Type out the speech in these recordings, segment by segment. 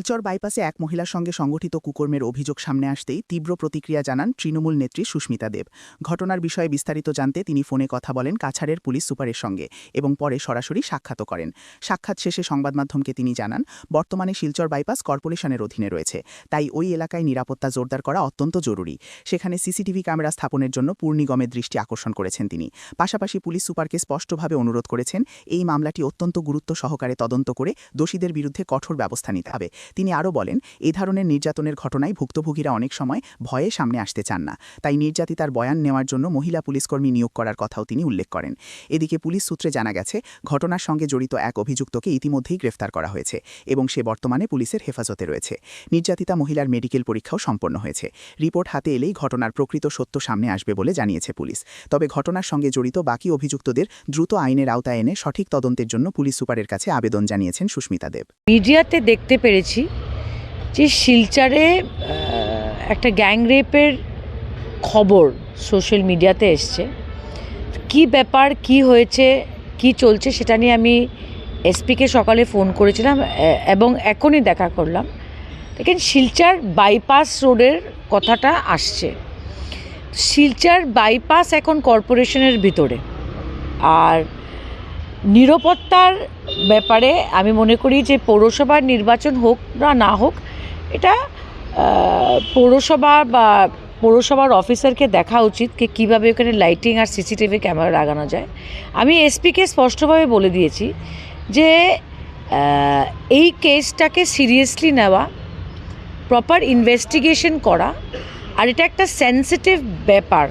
শিলচর বাইপাসে এক মহিলার সঙ্গে সংগঠিত কুকর্মের অভিযোগ সামনে আসতেই তীব্র প্রতিক্রিয়া জানান তৃণমূল নেত্রী সুস্মিতা দেব। ঘটনার বিষয়ে বিস্তারিত জানতে তিনি ফোনে কথা বলেন কাছাড়ের পুলিশ সুপারের সঙ্গে এবং পরে সরাসরি সাক্ষাৎও করেন। সাক্ষাৎ শেষে সংবাদমাধ্যমকে তিনি জানান, বর্তমানে শিলচর বাইপাস কর্পোরেশনের অধীনে রয়েছে, তাই ওই এলাকায় নিরাপত্তা জোরদার করা অত্যন্ত জরুরি। সেখানে সিসিটিভি ক্যামেরা স্থাপনের জন্য পুর নিগমের দৃষ্টি আকর্ষণ করেছেন তিনি। পাশাপাশি পুলিশ সুপারকে স্পষ্টভাবে অনুরোধ করেছেন এই মামলাটি অত্যন্ত গুরুত্ব সহকারে তদন্ত করে দোষীদের বিরুদ্ধে কঠোর ব্যবস্থা নিতে হবে। তিনি আরও বলেন, এই ধরনের নির্যাতনের ঘটনায় ভুক্তভোগীরা অনেক সময় ভয়ে সামনে আসতে চান না, তাই নির্যাতিতার বয়ান নেওয়ার জন্য মহিলা পুলিশকর্মী নিয়োগ করার কথাও তিনি উল্লেখ করেন। এদিকে পুলিশ সূত্রে জানা গেছে, ঘটনার সঙ্গে জড়িত এক অভিযুক্তকে ইতিমধ্যেই গ্রেফতার করা হয়েছে এবং সে বর্তমানে পুলিশের হেফাজতে রয়েছে। নির্যাতিতা মহিলার মেডিকেল পরীক্ষাও সম্পন্ন হয়েছে। রিপোর্ট হাতে এলেই ঘটনার প্রকৃত সত্য সামনে আসবে বলে জানিয়েছে পুলিশ। তবে ঘটনার সঙ্গে জড়িত বাকি অভিযুক্তদের দ্রুত আইনের আওতায় এনে সঠিক তদন্তের জন্য পুলিশ সুপারের কাছে আবেদন জানিয়েছেন সুস্মিতা দেব। মিডিয়াতে দেখতে পেরেছি যে শিলচরে একটা গ্যাং রেপের খবর সোশ্যাল মিডিয়াতে এসছে। কি ব্যাপার, কি হয়েছে, কি চলছে সেটা নিয়ে আমি এসপিকে সকালে ফোন করেছিলাম এবং এখনই দেখা করলাম। দেখেন, শিলচর বাইপাস রোডের কথাটা আসছে। শিলচর বাইপাস এখন কর্পোরেশনের ভিতরে, আর নিরাপত্তার ব্যাপারে আমি মনে করি যে পৌরসভার নির্বাচন হোক বা না হোক, এটা পৌরসভার অফিসারকে দেখা উচিত যে কীভাবে ওখানে লাইটিং আর সিসিটিভি ক্যামেরা লাগানো যায়। আমি এসপিকে স্পষ্টভাবে বলে দিয়েছি যে এই কেসটাকে সিরিয়াসলি নেওয়া, প্রপার ইনভেস্টিগেশন করা, আর এটা একটা সেন্সিটিভ ব্যাপার।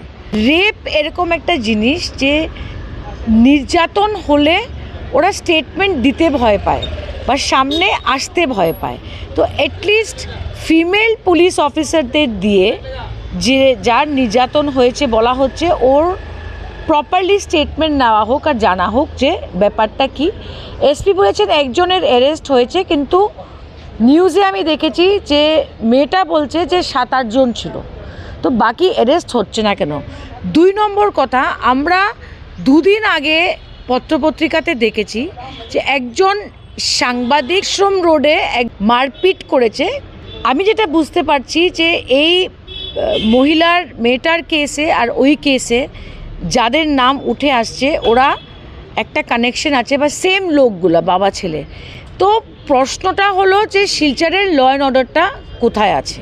রেপ এরকম একটা জিনিস যে নির্যাতন হলে ওরা স্টেটমেন্ট দিতে ভয় পায় বা সামনে আসতে ভয় পায়। তো অ্যাটলিস্ট ফিমেল পুলিশ অফিসারদের দিয়ে যে যার নির্যাতন হয়েছে বলা হচ্ছে, ওর প্রপারলি স্টেটমেন্ট নেওয়া হোক আর জানা হোক যে ব্যাপারটা কি। এসপি বলেছেন একজনের অ্যারেস্ট হয়েছে, কিন্তু নিউজে আমি দেখেছি যে মেয়েটা বলছে যে 7-8 জন ছিল। তো বাকি অ্যারেস্ট হচ্ছে না কেন? 2 নম্বর কথা, আমরা 2 দিন আগে পত্রপত্রিকাতে দেখেছি যে একজন সাংবাদিক শ্রম রোডে মারপিট করেছে। আমি যেটা বুঝতে পারছি যে এই মেয়েটার কেসে আর ওই কেসে যাদের নাম উঠে আসছে ওরা একটা কানেকশন আছে বা সেম লোকগুলা, বাবা ছেলে। তো প্রশ্নটা হলো যে শিলচরের ল অ্যান্ড অর্ডারটা কোথায় আছে।